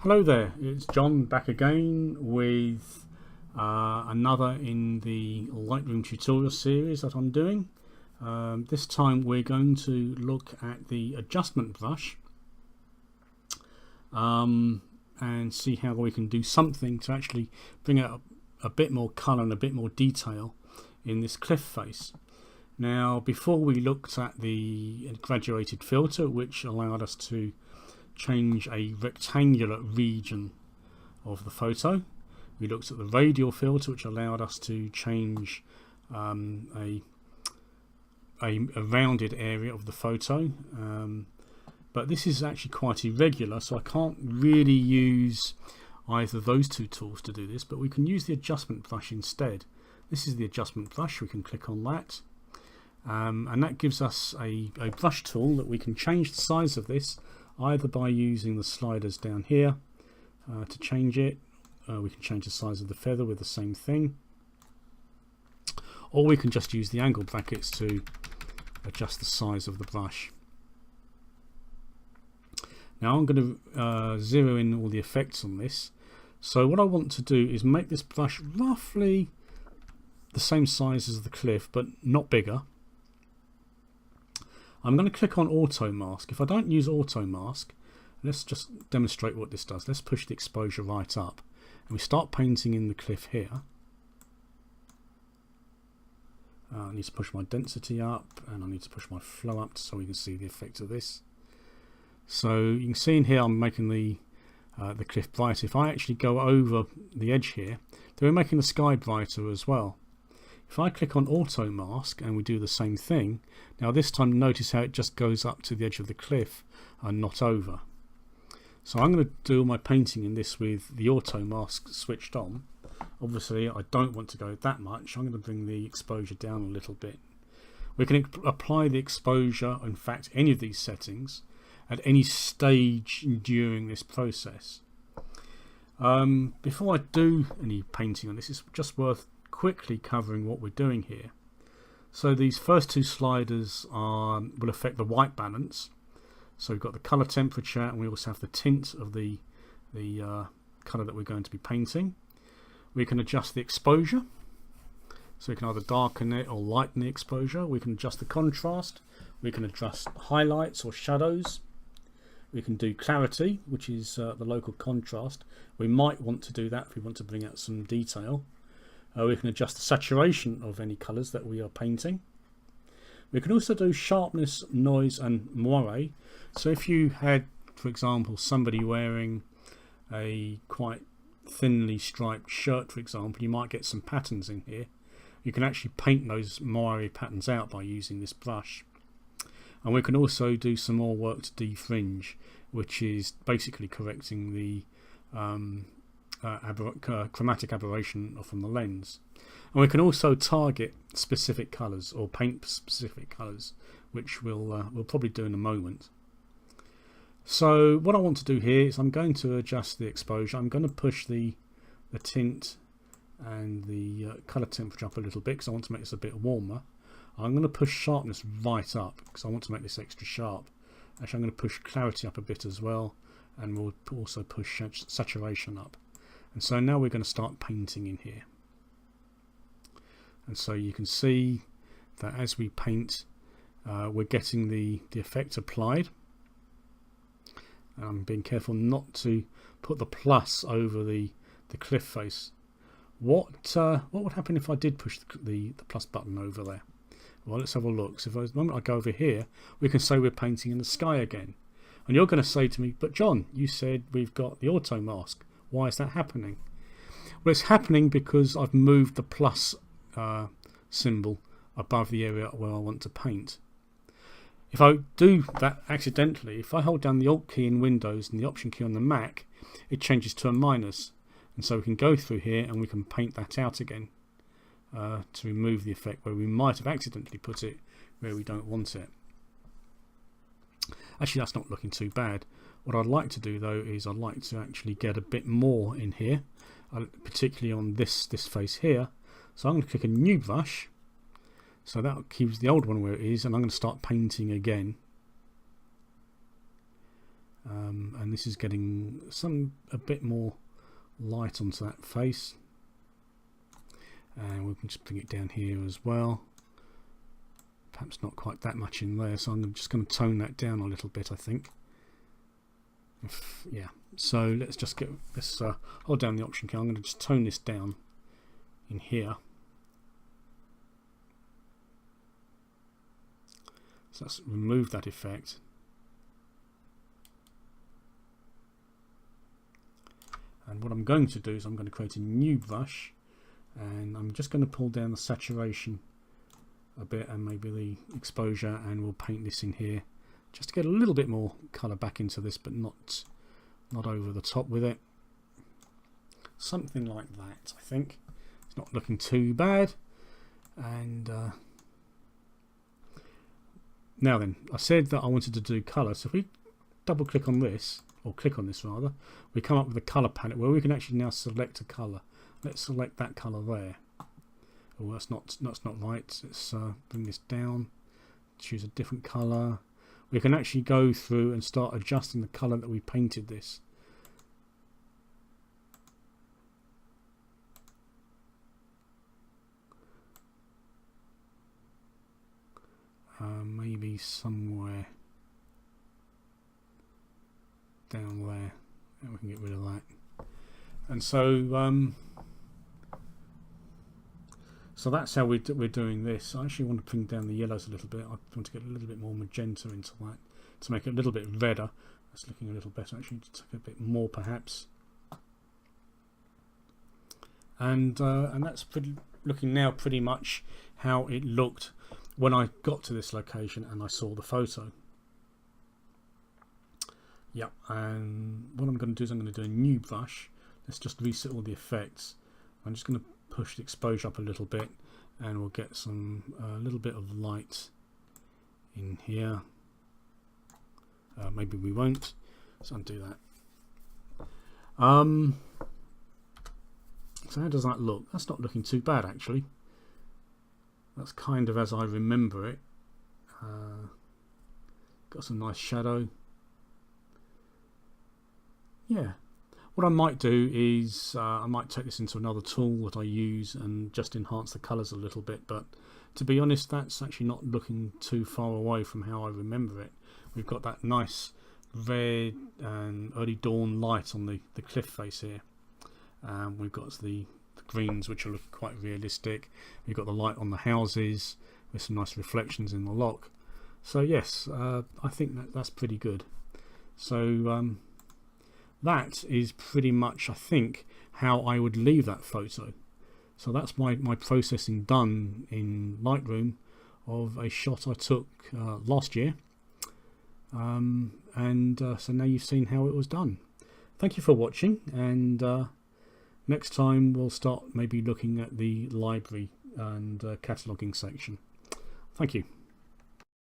Hello there, it's John back again with another in the Lightroom tutorial series that I'm doing. This time we're going to look at the adjustment brush and see how we can do something to actually bring out a bit more colour and a bit more detail in this cliff face. Now, before we looked at the graduated filter, which allowed us to change a rectangular region of the photo. We looked at the radial filter, which allowed us to change a rounded area of the photo, but this is actually quite irregular, so I can't really use either of those two tools to do this, but we can use the adjustment brush instead. This is the adjustment brush. We can click on that, and that gives us a brush tool that we can change the size of this either by using the sliders down here to change it. We can change the size of the feather with the same thing, or we can just use the angle brackets to adjust the size of the brush. Now I'm going to zero in all the effects on this. So what I want to do is make this brush roughly the same size as the cliff, but not bigger. I'm going to click on auto mask. If I don't use auto mask, let's just demonstrate what this does. Let's push the exposure right up and we start painting in the cliff here. I need to push my density up and I need to push my flow up so we can see the effect of this. So you can see in here I'm making the cliff brighter. If I actually go over the edge here, then we're making the sky brighter as well. If I click on auto mask and we do the same thing, now this time notice how it just goes up to the edge of the cliff and not over. So I'm going to do all my painting in this with the auto mask switched on. Obviously I don't want to go that much. I'm going to bring the exposure down a little bit. We can apply the exposure, in fact any of these settings, at any stage during this process. Before I do any painting on this, it's just worth quickly covering what we're doing here. So these first two sliders will affect the white balance. So we've got the color temperature and we also have the tint of the color that we're going to be painting. We can adjust the exposure, so we can either darken it or lighten the exposure. We can adjust the contrast. We can adjust highlights or shadows. We can do clarity, which is the local contrast. We might want to do that if we want to bring out some detail. We can adjust the saturation of any colours that we are painting. We can also do sharpness, noise and moire. So if you had, for example, somebody wearing a quite thinly striped shirt, for example, you might get some patterns in here. You can actually paint those moire patterns out by using this brush. And we can also do some more work to defringe, which is basically correcting the chromatic aberration from the lens. And we can also target specific colours or paint specific colours, which we'll probably do in a moment. So what I want to do here is I'm going to adjust the exposure. I'm going to push the tint and the colour temperature up a little bit because I want to make this a bit warmer. I'm going to push sharpness right up because I want to make this extra sharp. Actually, I'm going to push clarity up a bit as well, and we'll also push saturation up. And so now we're going to start painting in here. And so you can see that as we paint, we're getting the effect applied. I'm being careful not to put the plus over the cliff face. What would happen if I did push the plus button over there? Well, let's have a look. So the moment I go over here, we can say we're painting in the sky again. And you're going to say to me, but John, you said we've got the auto mask. Why is that happening? Well, it's happening because I've moved the plus symbol above the area where I want to paint. If I do that accidentally, if I hold down the Alt key in Windows and the Option key on the Mac, it changes to a minus. And so we can go through here and we can paint that out again to remove the effect where we might have accidentally put it where we don't want it. Actually, that's not looking too bad. What I'd like to do though is I'd like to actually get a bit more in here, particularly on this face here. So I'm going to click a new brush, so that keeps the old one where it is, and I'm going to start painting again. and this is getting a bit more light onto that face, and we can just bring it down here as well. Perhaps not quite that much in there, so I'm just going to tone that down a little bit, I think. Yeah, so let's just hold down the option key. I'm going to just tone this down in here. So let's remove that effect. And what I'm going to do is I'm going to create a new brush, and I'm just going to pull down the saturation a bit and maybe the exposure, and we'll paint this in here just to get a little bit more colour back into this, but not over the top with it. Something like that, I think. It's not looking too bad. And now then, I said that I wanted to do colour, so if we double click on this, or click on this rather, we come up with a colour palette where we can actually now select a colour. Let's select that colour there. Oh, that's not right. Let's bring this down, choose a different colour. We can actually go through and start adjusting the colour that we painted this. Maybe somewhere down there, and we can get rid of that. And so so that's how we're doing this. I actually want to bring down the yellows a little bit. I want to get a little bit more magenta into that to make it a little bit redder. That's looking a little better. Actually, to take a bit more perhaps. And that's looking now pretty much how it looked when I got to this location and I saw the photo. Yep, and what I'm going to do is I'm going to do a new brush. Let's just reset all the effects. I'm just going to push the exposure up a little bit, and we'll get a little bit of light in here. Maybe we won't, so undo that. So how does that look? That's not looking too bad actually. That's kind of as I remember it. Got some nice shadow. Yeah. What I might do is I might take this into another tool that I use and just enhance the colours a little bit, but to be honest, that's actually not looking too far away from how I remember it. We've got that nice red and early dawn light on the cliff face here. We've got the greens, which are looking quite realistic. We've got the light on the houses with some nice reflections in the lock. So yes, I think that's pretty good. So that is pretty much, I think, how I would leave that photo. So that's my processing done in Lightroom of a shot I took last year. So now you've seen how it was done. Thank you for watching, and next time we'll start maybe looking at the library and cataloguing section. Thank you.